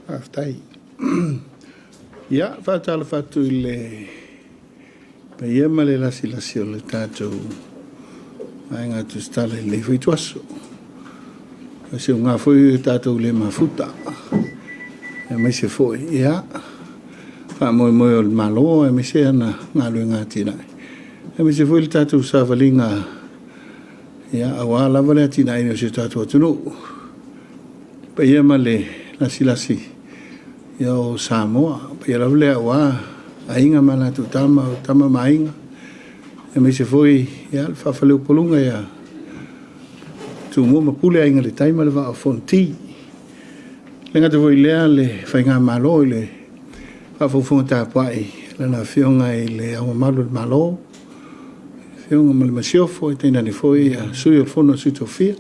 Aftai. Ia, whātala whatu I le paia ma le lasi o le tātou ai ngā tu stale le whi tuaso. Se o ngā whui tātou le mafuta. E mai se foi, ia. Wha moi o le malo, e mai se ana ngā lue ngā tinai. E mai se foi le tātou sāwalinga. Ia, awa lava le tinai o se tātou atunu. Paia ma le lasi. Ia o Samoa, paia lava le awa. Ainga mana tu tama mainga. E mai se foi, ia, le whawhaleu polunga ia. Tu mua mapule ainga le taima le wa o fonti. Le ngata voi lea le whainga malo I le whawhaufunga tāpuai. Le na whionga I le awa malu le malo. Whionga ma le masiofo I teina ni foi a sui o fono sui tofia.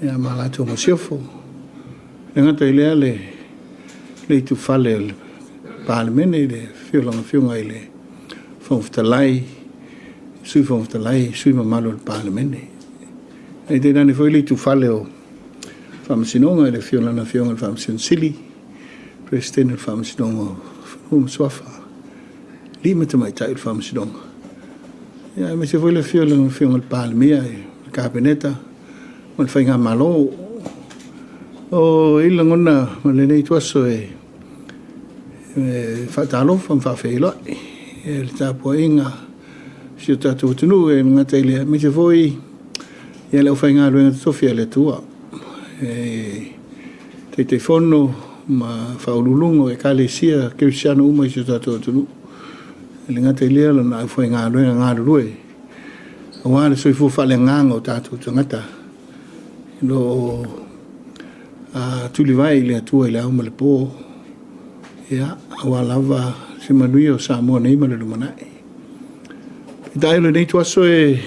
Ia malato masiofo. Le ngata I lea le tu whale le pālemene le whionga I le whawhtalai. Sui whawhtalai, sui ma malu le pālemene. E te nani foi li tu whale o whamasinonga le whionga le whamasin sili. President le whamasinonga o Swafa. Lima te mai tai le whamasinonga. Ia, me se foi le whionga le pālemea le kabineta. Ma le whainga malo. O ila ngona ma le nei tuaso e whatalo whawhawhewhiloi. E le tāpua inga si o tātou tunu e ngata I le me se foi ia le whainga luenga tofia le tua. Te whono ma whaululungo e kalesia kirisiano uma I si o tātou tunu. E le ngata I lea lana whainga luenga ngā rurue. O wāle soifu whale nganga o tātou tangata. No tuli vai le atua I le auma le pō. Ia, awa lava se manui o Samoa nei ma le lumanai. I tai le nei tuaso e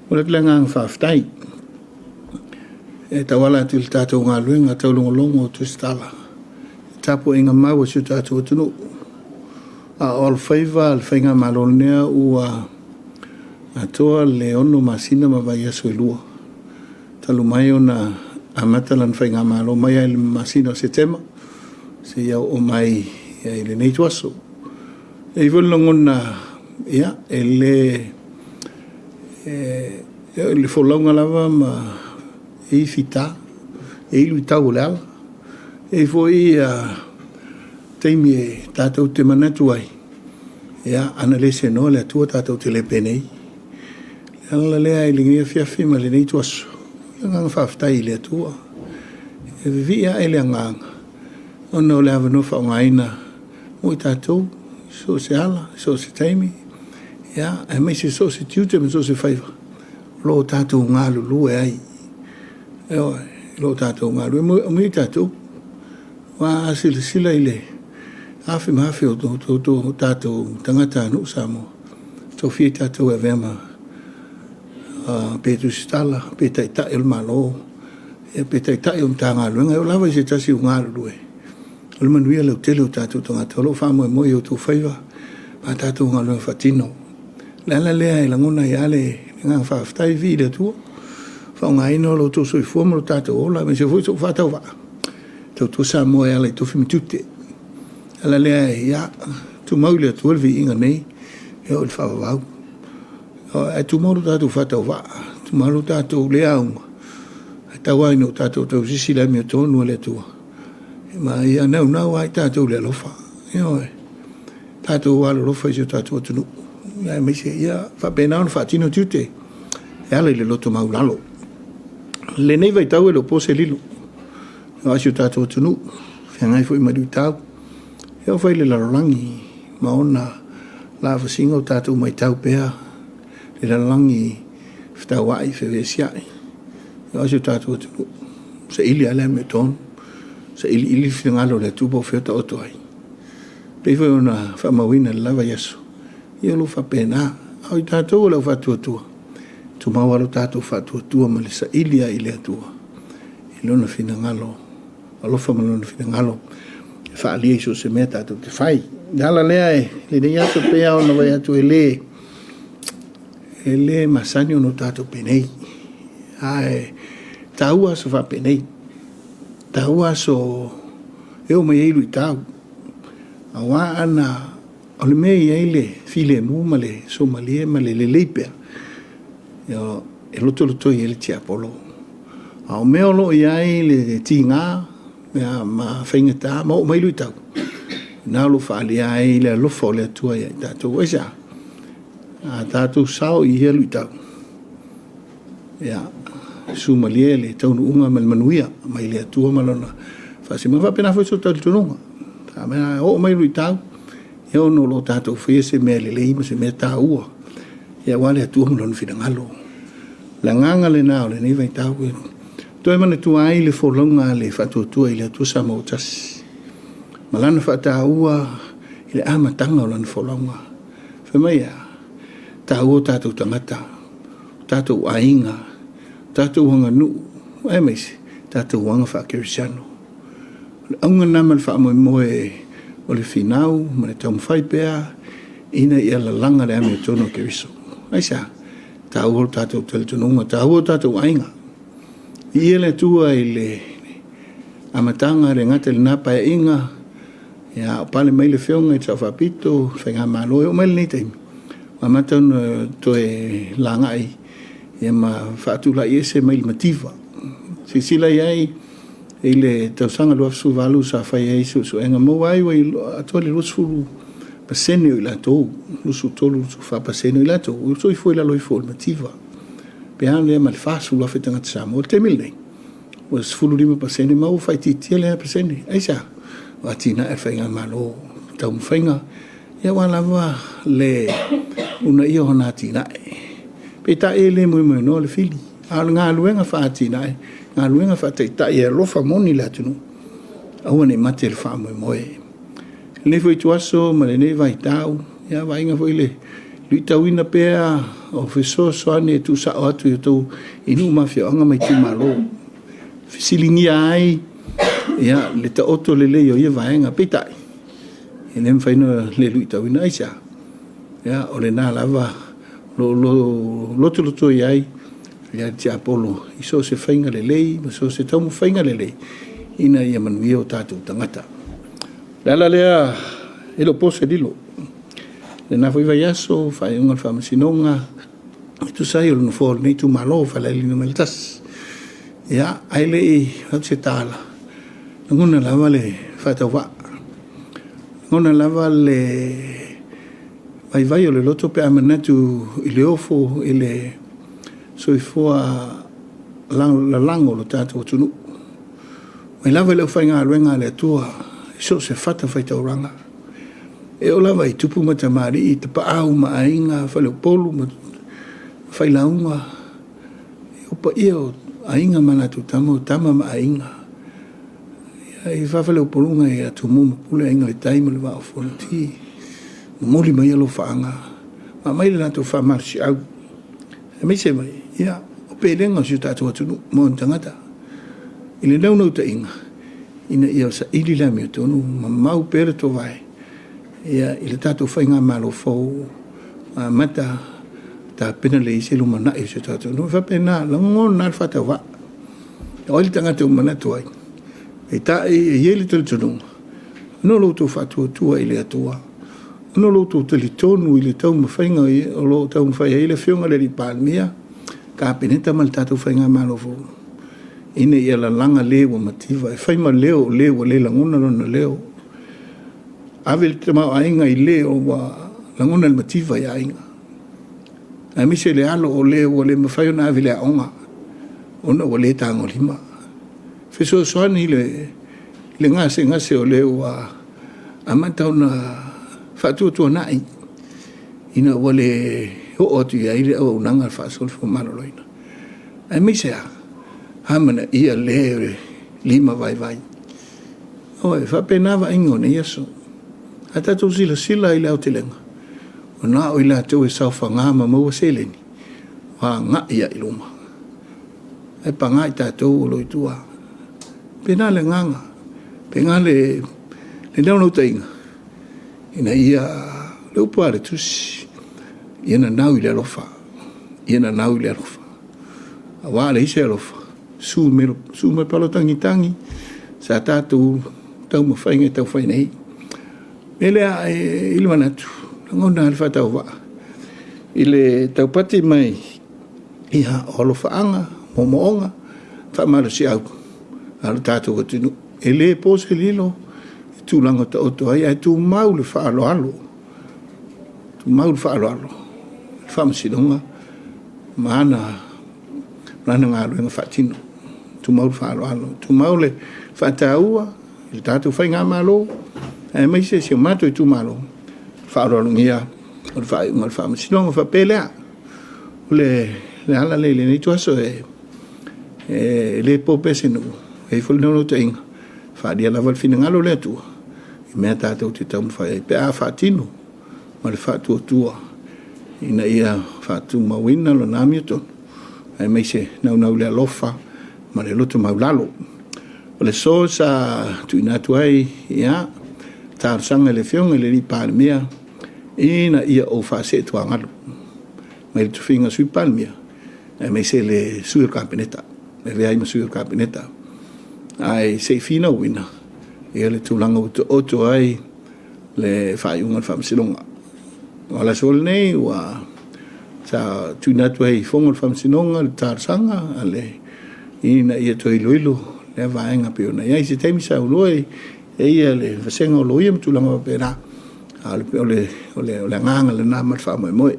o le ngang whawhtai. E tawala atu le tātou ngā luenga tau longolongo o tuistala. Tapo inga maua si o tātou tunu. A all faiva le whainga malonea ua atoa le ono masina ma vai aso I lua. Talu mai o na amatalan whainga malo mai ai le masina o se tema. Se iau o mai I le nei tuaso. E I volongona ia e le wholaunga lava ma e fita e ilu I tau le ala. E foi teimi e tātou te manatu ai. Ia ana le se no le atua tātou te le penei. Ala lea I lingia fiafi ma le nei tuaso. Le nganga whawhtai le atua. E vivia e le nganga. Ono le avano whaongaina. Mo I tātou. So se ala, so se teimi. Ia, e mai se so se tiute me so se whaiva. Lo tātou ngā lulu e ai. Eo, lo tātou ngā lulu. E mui tātou. Wā sila I le. Hawhi mahawhi o tātou tangata anu Samoa. Tau fie tātou e vema. Pētu stala, pētai tae il malo. E pētai tae o mta ngā lulu. E o lawa I se tasi o ngā lulu e. O le manuia leo tele o tātou tangata. O lo whamoe moi o tō whaiva. A tātou ngā lulu whatino. Lala lea I langona I ale ngā whawhtai vi le tua. Whaonga ino lo tō soi fuama lo tātou ola. Me se fui tō whatau wa. Tau tō Samoa ale tofi mitute. Lala lea ia. Tu mau le tua vi inga nei. E o le whawawau. E tu mau lo tātou whatau wa. Tu mau lo tātou lea unga. E tau aino tātou tau sisi la mea tōnua le tua. Ma ia nau ai tātou le lofa. Eo e. Tātou wala lofa I si o tātou tunu. Ia me se ia whapena ona whaatino tiute. E ala I le loto maulalo. Le nei vai tau e lo pose lilu. O asi o tātou tunu. Whiangai fo I madu tau. E o whai le larolangi. Ma ona la wasinga o tātou mai tau pēa. Le larolangi whtau ai whewesiai. E o asi o tātou tunu. Se ili ala me tonu. Se ili whingalo le tupo whiota oto ai. Pei fo ona whamawina le lava yaso. Ia lo whapena. Au I tātou o lau whatuatua. Tu mawaro tātou whatuatua ma le sa ilia I le atua. I lona whingalo. Alofa ma lona whingalo. Whaalia I so se mea tātou te whai. Dala lea e. Le nei ato pea ona vai atu e le. E le masani ono tātou penei. Ai. Taua so whapenei. Taua so e o mai eilu I tau. A wā ana, o le mei eile, file mu ma le Somalia ma le leipea. E loto I ele tia polo. A o mea lo iai le tinga, ma whaingata, ma o mai lui tau. Nā lo whaali ai le alofa o le atua iai tātou waisa. A tātou sao I hea lui tau. Ia, Somalia le taunu unga ma le manuia, mai le atua malona. Whasi ma whapena fwoi so tau le tononga. Ta mea o mai lui tau. Ia ono lo tātou whea se mea le leima se mea tā ua. Ia wale atua malona whina ngalo. La nganga le nao le nei vai tau. Toi mana tu ai le wholonga le whatuatua I le atua sa mautasi. Malana whata ua I le amatanga o lana wholonga. Whemai tā ua tātou tangata. Tātou ainga. Tātou hanga nu. E meisi. Tātou wanga whakerisiano. Aunga nama le wha moe o le whinau. Ma le tau mwhai pēa. Ina I ala langa le ame tono keriso. Aisa. Tā ua tātou teletonunga. Tā ua tātou ainga. I ele tua I le amatanga re ngate le napa e inga. Ia pale mai le whionga I tau whapito. Whainga malo e o mai le nei taimi. Ma matau toe langai. Ia ma whaatula I ese mai le mativa. Sisila iai I le tausanga luafsu walu sa whai ei su enga mo ai wai atua le luasfulu pasene o I latou. Lusu tolu lusu wha pasene o I latou. Uso I fo I lalo I fo le mativa. Pehan lea ma le whasu luafe tangata Samoa. Te mil nei. Was fulu 5% mau whai titia lea pasene. Aisa. Wa tina e whainga malo tau mwhainga. Ia walawa le una ia hona tina e. Pe ta e le mui mui no le fili. Al ngā luenga wha tina e. Ngā luenga wha te ta e lofa moni la tunu. Aua ne mate le wha mui moe. Le fwoi tuaso ma le ne vai tau. Ia wainga fwoi le. Lui tau ina pēa o wheso soane tu sa o atu i tau inu mafia anga mai tu malo. Silingia ai. Ia le ta oto le leo ia vaenga petai. E nem whaina le lui tau ina aisa. Ia o le nā lava loto i ai. Ia tia apolo. I so se whainga le lei. Ma so se tau mu whainga le lei. Ina ia manuia o tātou tangata. Lala lea elo pose lilo. Le na foi vai aso, fai unga whamasinonga. Tu sai o luna fōr nei tu malo, whala ili na meltas. Ia, aile I hau se tāla. Nguna lava le whatau wa. Nguna lava le vai o le loto pe amanatu I le ofo, I le soifua la lango lo tātou tunu. Mai lava le whai ngā ruenga le atua, so se whata whai tauranga. E o lava I tupu matamari I te paau ma ainga, whale o polu, whai launga. E o pa ia o ainga manatu tama ma ainga. I whawhale o polunga I atu muma pule ainga le taima le wao whanati. Moli mai alo whaanga. Ma mai le nato whamarsi au. E mai se mai, ia, o pēlenga si o tātou atunu, mo tangata. I le naunau ta inga. Ina ia o sa ili la mi o tonu, ma mau pere to vai. Ia I le tātou whainga malo fau mata ta pena le ise lumana I se tātou. No whapena langon nal whata wa. E oili tangata o manatu ai. E ta e ieli tali tonunga. No loutou whatua tua I le atua. No loutou tali tonu I le tau mawhainga o lo tau mawhaia I le whionga le li pālmia. Ka peneta mal tātou whainga malo fau. Ine ia la langa leo mativa. E whaima leo le langona lona leo. Avel te mau ainga I leo wa langona le mativa I ainga. A mise le alo o leo o le mawhaio na avile a onga. Ona o le tango lima. Feso soani le ngase o leo a matau na whatua tua nai. Ina o le o atu ia ile o unanga whaasol fu maroloina. A mise a hamana ia leo lima vai. Oe, whapenawa ingo ne yaso. A tātou sila I le au te lenga. O nā o I la tau e sauwha ngā ma maua seleni. Wa ngā ia I luma. E pa ngā I tātou o loi tua. Pena le nganga. Pe ngā le naunau tainga. Ina ia le upua le tusi. Iana nau I le alofa. A wā le ise alofa. Su me palo tangi. Sa tātou tau mawhainga tau whainei. Melea ilu manatu, ngona alfa tau waa. Ile tau pati mai iha olo whaanga, momoonga, whamara si au. Alu tātou katinu, ele pose lilo, tūlanga ta oto ai, ai tū maule whaalo alo. Tū maule whaalo alo. Whamasinonga, maana ngā ruenga whatino. Tū maule whaalo alo. Tū maule whataua, i tātou whai ngā malo, mai se si o mātou i tū malo. Whaalo alo ngia, o le whaiunga le whamasinonga whapelea. Le ala le nei tuaso le popese no. E fol no te inga. Fa dia la fina ngalo le tu. I mea tātou te tau mwhai. Pe a whatino. Ma le whatua tua. Ina ia whatu mawina lo nāmia tonu. Ai mai se nau le alofa. Ma le loto maulalo. O le so sa tu inatu ai. Ia. Tārsanga le whionga le li pāre mea. Ina ia o whase tua ngalo. Mai le tuwhinga sui pāre mea. Ai mai se le suir kāpeneta. Le rea ima suir kāpeneta. Ai se fina wina e le tulanga oto ai le whaiunga whamsilonga. Wala sol nei wa sa tunatu ai fonga whamsilonga le tārsanga ale ina ia to iloilo le vaenga peona. Ia se teimi sa uloi e ia le vasenga uloi am tulanga wapera ole nganga le namat whamoe moe.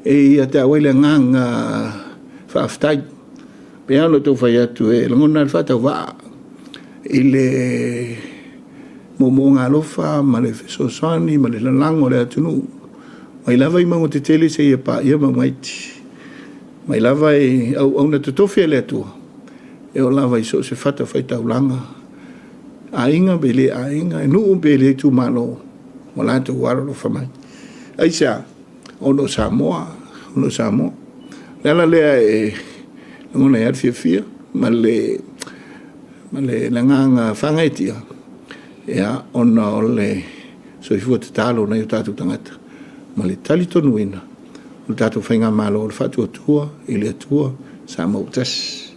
E ia te awai le nganga whaaftai pea lo tau whai atu e langona le whatau waa i le momo ngā lofa, ma le fesosani, ma le lalango le atunu. Mai lava i mango te tele se ia pa ia mamaiti. Mai lava i au na tutofia le atua. E o lava i so se whata whai taulanga. A inga bele a inga, e nuu bele tu malo, ma lanta uara lo whamai. Aisa, ono Samoa. Lala lea e ngona iar fia, ma le nganga whangaitia. Ea, ona o le soifua te talo na i o tātou tangata. Ma le tali tonu ina. O le tātou whainga malo o le whatua tua, i le atua, sa mautas.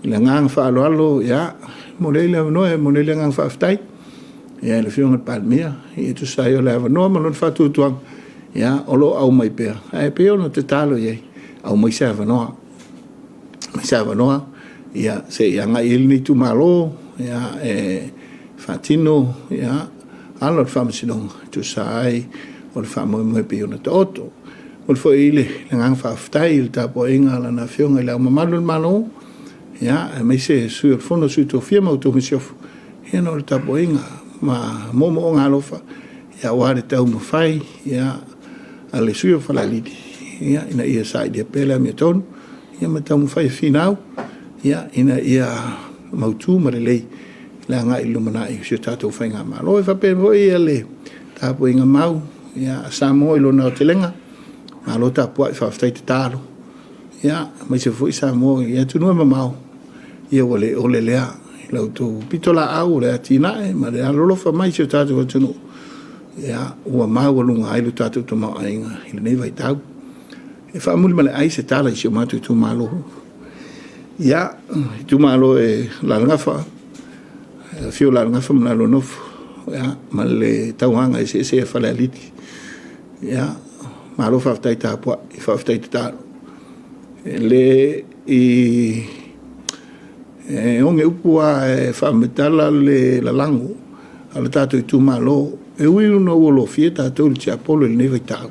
I le nganga whaaloalo, ea, mo leile avanoa, mo leile nganga whaaftai. Ea, le whionga palmea, i tu sai o le avanoa, ma lo le whatua tuang. Ea, o lo au mai pea. Ai pea ono te talo iei. Au mai sa avanoa. Mai sa avanoa. Ia se ia nga ilni tu malo ia fatino ia alo famsilong tu sai o famo mo pe ona toto o foi ile nga fa ftai il tapo inga la na fiong ile malo malo ia me se sur fondo su to firma auto misiof ia no tapo inga ma momo nga lofa ia wale tau mo fai ia ale su fa la lidi ia ina ia sai de pela mi ton ia ma tau mo fai finau ia ina ia mautu marelei la nga ilumana i se tatou whainga malo e whape voi ele tapo inga mau ia Samoa ilo na o telenga malo tapua i whaftai te talo ia mai se foi Samoa ia tunua mamau ia ole lea lau tu pitola au le atinae ma le alolofa mai se tatou tunu ia ua mau alunga ailu tatou tomau ainga ilo nei vai tau e whaamuli male ai se tala i se matu tu malo ia tu malo e la ngafa fio la ngafa mna lo nof ia mal tauanga se fala liti ia malo fa tai ta po fa tai ta le i onge upua fa metala le la lango ala tato tu malo e ui no lo fieta to il apollo il neve ta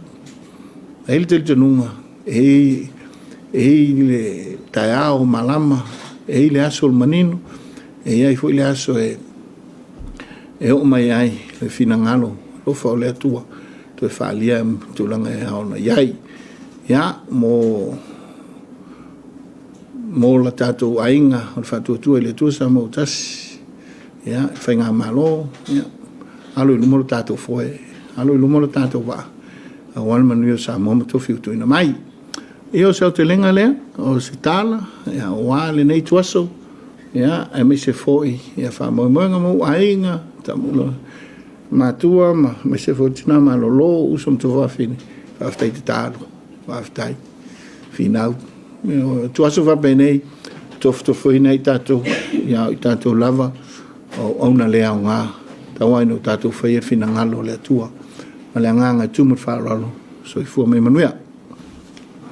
ele te nunga e le taiao malama e le aso manino e ai foi le aso e o mai ai le finangalo lo fa le tua to fa lia tu langa e ona ai ya mo la tato ainga o fa tu le tu sa mo tas ya fa nga malo ya alo lu mo tato foi alo lu mo tato va a wal manu sa mo to fiu tu ina mai io se te lenga le o se tala ya wale nei tuaso ya e me se foi ya fa mo ainga tamulo matua ma me se foi tina malolo usom to va fini va stai talo va stai final tuaso va bene to foi nei tato ya tato lava o na le au ngā tawai no tātou whai whina ngalo le atua ma le nganga tumut whaalalo so I fua me manuia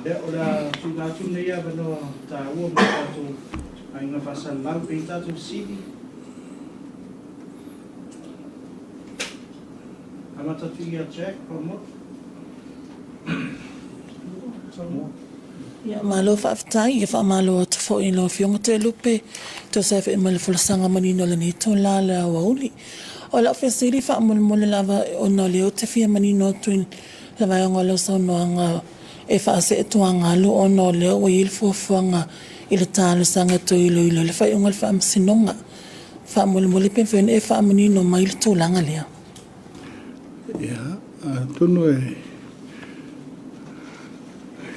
Lea o la tūtātu nei a wano tā ua mo tātou ai ngā whasa lau pei tātou sidi Amata tui a Jack pa mo Ia malo whaafitai, ia whaamalo atu fo I lo fionga te lupe, tō sai wha imale fulasanga manino le ni tō la le awa uli. O la whesiri whaamole lava o no leo te fia manino tuin la vai onga leo sau noanga e whaase e tuanga alu o no leo o il fuafuanga I le tālu sanga tō ilo le whai onga le whaamasinonga. Whaamole pen whine e whaamanino mai le tōlanga lea. Ia, tono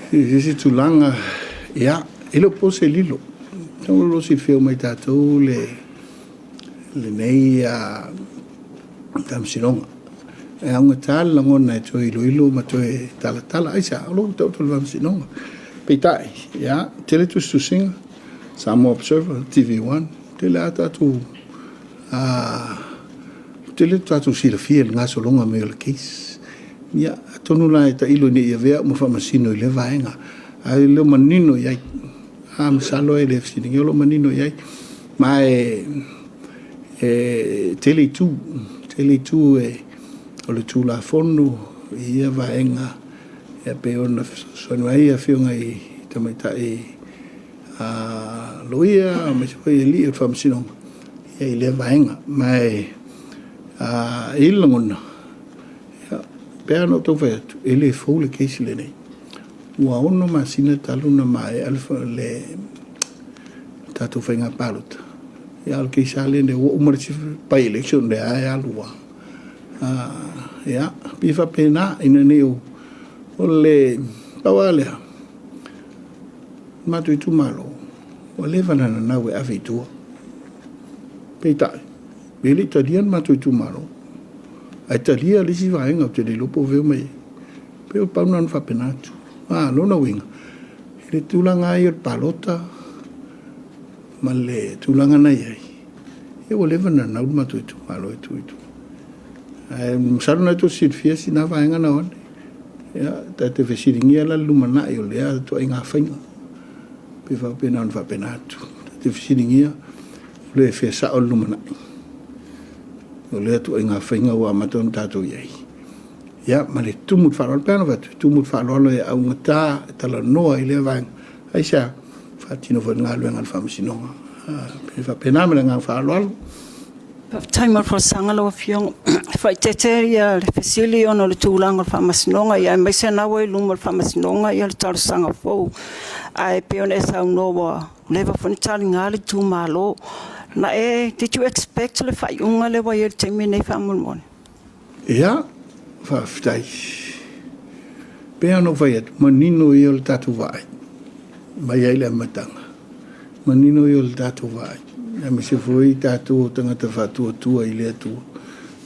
Isi tulanga, ia, ilo pose lilo. Tau lo si feo mai tātou le nei a tamsinonga. E aunga tāla langona e toi ilo ma toi tala. Aisa, alo tau tolu tamsinonga. Peitai, ia, tele tu singa, Samoa Observer, TV1, tele a tātou, tele tātou sila fia ngā solonga me o le case. Ia, tonu la e ta ilo ni ia vea mo whamasino I le vaenga. Ai leo manino iai. Misalo e le fsiningi o lo manino iai. Ma tele tu o le tu la fonu ia vaenga. Ia pe ona soanua ia whiunga I tamaita loia, me se whai li e whamasino. Ia I le vaenga. Ma ilangona. Pea no tau whai atu, e le fau le keisi le nei. Ua ono ma sina taluna ma e alfa le tātou whai ngā pāluta. E al keisa le ne ua umarisi pai election le ae alua. Ia, piwha pēnā ina ne o le pawalea. Matu I tu malo. O le vanana nau e awhi tua. Peitai. Beli tadian matu I tu malo. Ai talia lisi vaenga o te le lopo veo mai. Peo pauna nu whapenatu. Lona winga. Le tūlanga ai o palota. Ma le tūlanga nei ai. E o lewa na nau matu itu. Malo itu. Msaruna ito sirfia si na vaenga na one. Ta te whesiringia la lumana I o lea to ai ngā whainga. Pe whapena nu whapenatu. Ta te whesiringia le whesa o lumana o lea tu inga whainga ua matonu tātou iei. Ia, ma le tumut whaalola pēna watu. Tumut whaalola e au ngatā, e tala noa I lea vāinga. Aisa, whaatino whain ngā luenga le whamasinonga. Pēnā mele ngā whaalola. Taimar for sangalo fiong fai teteria le fesili ono le tūlanga le whamasinonga ia mai se nawa I luma le whamasinonga ia le taru sanga fau. Ai peon e sau noa lewa whanitari ngā le tūmalo. Na did you expect le whaiunga le wai te mene whamulmone? Ia, whawhitai. Pea no whai atu, manino I o le tātou vai. Mai ai le matanga. Manino I o le tātou vai. Ia me se fwoi tātou tangata whatua I le atua.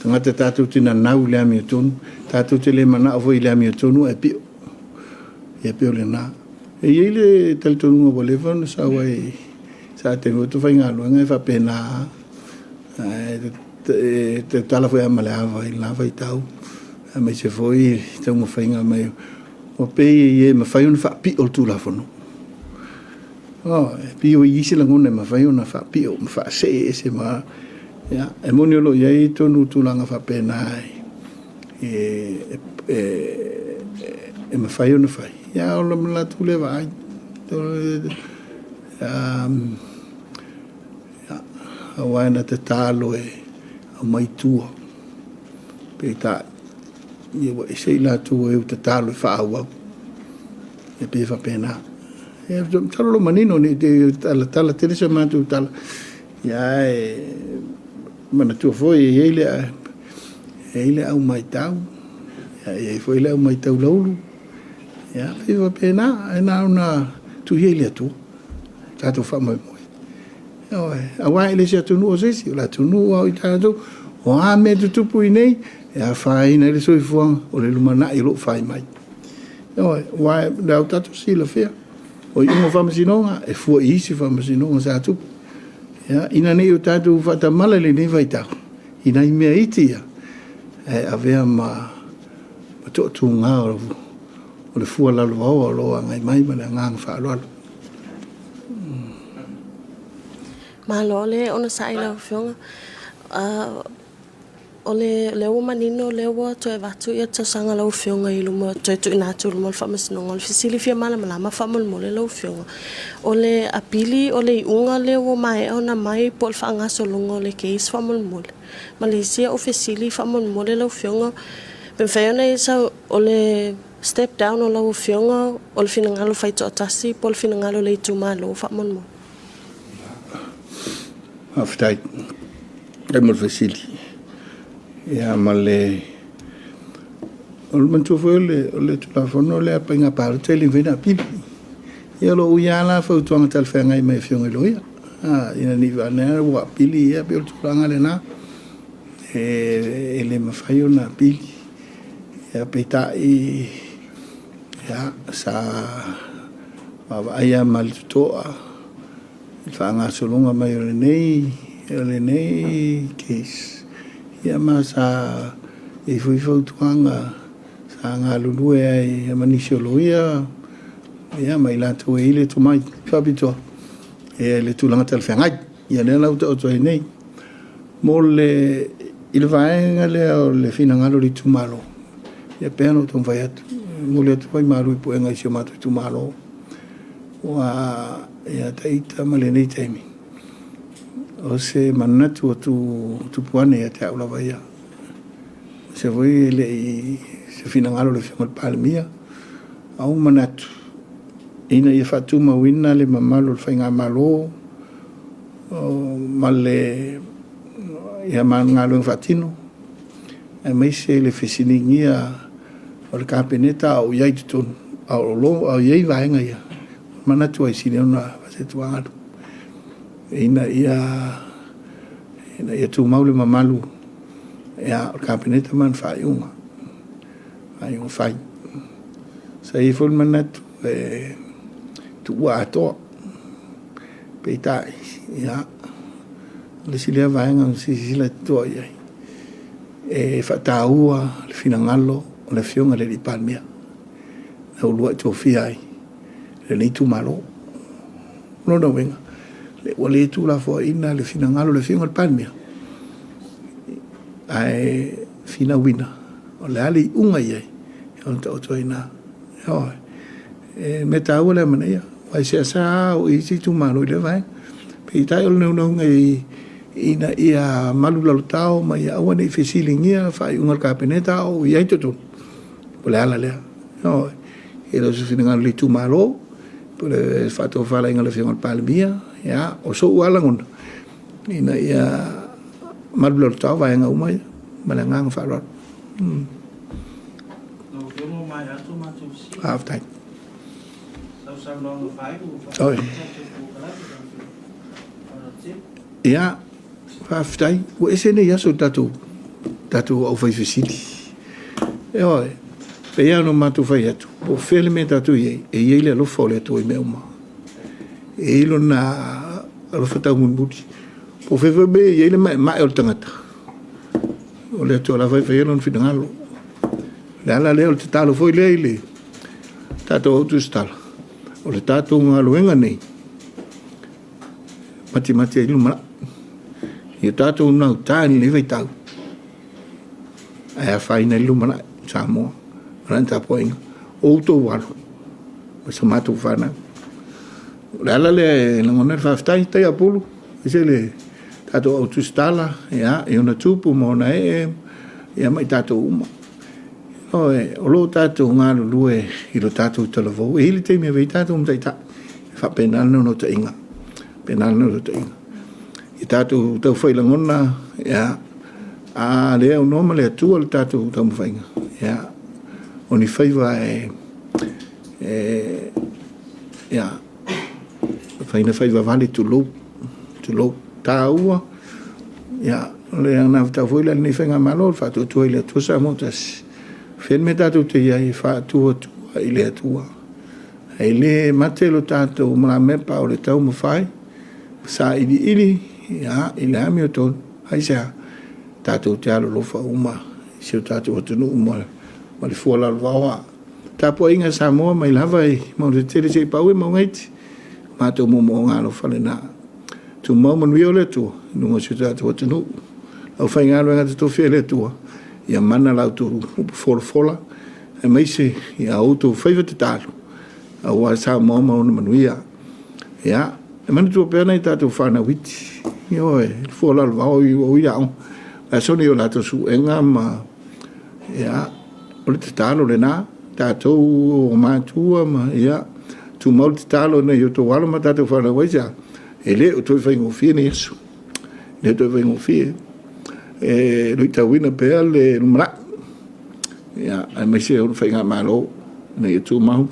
Tangata tātou tina nau le ami o tonu. Tātou te le mana o le ami o tonu e pio. Ia pio le nā. E iei le talitonunga wa lewa no sa wai sa te ngoto whai ngā luenga e whapena te tala whai amale awa I lawa I tau a mai se fwoi tau mo whai ngā mai o pei e ma whai ona whapi o tū la whanu pi o I isi langone ma whai ona whapi o ma wha se e se ma e moni olo iei tonu tūlanga whapena e ma whai ona whai ia o la mla tūle vai awaina te tālo e a maitua pe tā ia wa isei la tu e te tālo e whaawau e pe whapena e talo lo manino ni te tala tere sa mātu tala ia e mana tua foi e eile au mai tau e foi le au mai tau laulu ia pe whapena e nā una tu heile atu tātou whamai moi a wā ele se atunu o sesi, o la tunu o I tātou, o a me tutupu I nei, e a whaina ele soi fuanga, o le lumana I lo whai mai. Wā rau tātou si la whea, o I ungo whamasinonga, e fua I isi whamasinonga sa tupu. Ya, ina nei o tātou whatamala le nei vai tau. Ina i mea iti ia. A vea ma to tu ngā o le fua lalo au o loa ngai mai ma le ngang whaaloalo. Malo le ona sai la fionga. O le o manino le o to e watu ia to sanga la fionga i lumo to tu ina tu lumo fa masino ngol fisili fia mala mala fa mol mole la fionga. O le apili o le unga le o mai ona mai pol fa nga so lungo le case fa mol mole. Malaysia officially fa mol mole la fionga. Ben faona isa o le step down o la fionga o le finangalo fa to tasi pol finangalo le tu malo fa mol mole. Aftai. E mol fasili. Ya male ol mantu foi le telefono le apinga parte le vena pipi ya lo uyala fa tuanga tal fenga mai fiong eloia ina ni vana wa pili ya pe tuanga le na ele ma faio na pili ya peta i ya sa baba ya mal toa fanga solunga mai le nei case ia masa e foi tuanga sa nga lulu e manisio loia ia mai la tu ile tu mai fabito e le tu langa tel fenga ia le la auto nei molle il va le fina ngalo li tu malo ia peno tu vai at molle tu vai malu po nga si matu tu malo wa ia taita male nei temi o se manatu tu puane ya te aula vai se voi le se finangalo le fiango palmia au manatu ina ia fatu mawina le mamalo fainga malo male ia mangalo fatino e mai se le fisiningia o le kapeneta au ia tu au lo au ia vai nga ia manatu ai sine ona se tuanga ina ia tu maule mamalu ya kabineta man faiunga ayung fai sai fol manat tu ato peta ya le silia vaenga si sila to ya fataua le finangalo le fionga le palmia na ulua to fiai le tu malo no venga le wale tu la fo ina le finangalo le fingo al palmia ai fina wina o le ali unga ye on to ina ho meta wala mania vai se sa o isi tu malo le vai pe tai o no ngai ina ia malu la tao mai awa nei fesilingia fai unga kapeneta o ia to le ala le ho e lo se finangalo le tu malo le fatto fala in le fingo al palmia ya o so wala ngon ina ia malblor ta va nga umai malanga fa lo no yo mai atu matu si after sa long fai oi ya after o ese ne ya so tatu o fai fisili oi pe ya no matu fai atu o felmente atu e ele lo fole to e meu ma e lo na lo fata mun buti po feve be ele ma o tangata o le to la fai fai non finalo la le o talo foi le tato o tu stal o le tato ngalo enga nei mati e luma e tato na tani le vai tau a fai na luma na samo ranta poinga o to walo sa matu fana la le ngone fa stai tai apulu ese le tato o tu stala ya e una tupu mona e mai tato uma o lo tato ngalo lue i lo tato televo e le te me ve tato um taita fa penal no te inga penal no te inga i tato to foi la ngona ya a le o no male tu al tato tam fainga ya oni faiva ya faina faiva vale tu lo taua ya le ana ta foi la ni fenga malo fa tu ile tu sa montas ferme tato te ia fa tu ile tua ele matelo tato ma me pa o le tau mo fai sa ili ya i le ami o tonu hai sea tatou te alo lofa uma si o tatou o tunu uma ma le fua lalo vaoa tapo inga Samoa mai lava i mau le tere se pau e mau ngaiti mātou mo ngā lo whale nā tu mau manuia o le tua nunga si o tatou o tunu au whai ngā lo ngata tōwhia le tua ia mana lau turu upu fola e meise ia auto whaiva te tālu au a Samoa mau na manuia ia e mana tua pēna i tatou whana witi io e fua lalo vao i o ia o a soni o lato su enga ma ia o le te tālo le nā tātou o mātua ma ia tu mau te tālo nei o tō wala ma tātou whana waisa e le o toi whai ngofia ni Yesu le o toi whai ngofia e lui tawina pēa le numra ia ai mai se o whai ngā mālo nei o tū mahu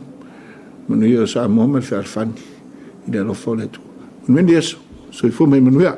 manu i o Samoa me whai alfani i le alofa o le tū manuia ni Yesu so i fu mai manuia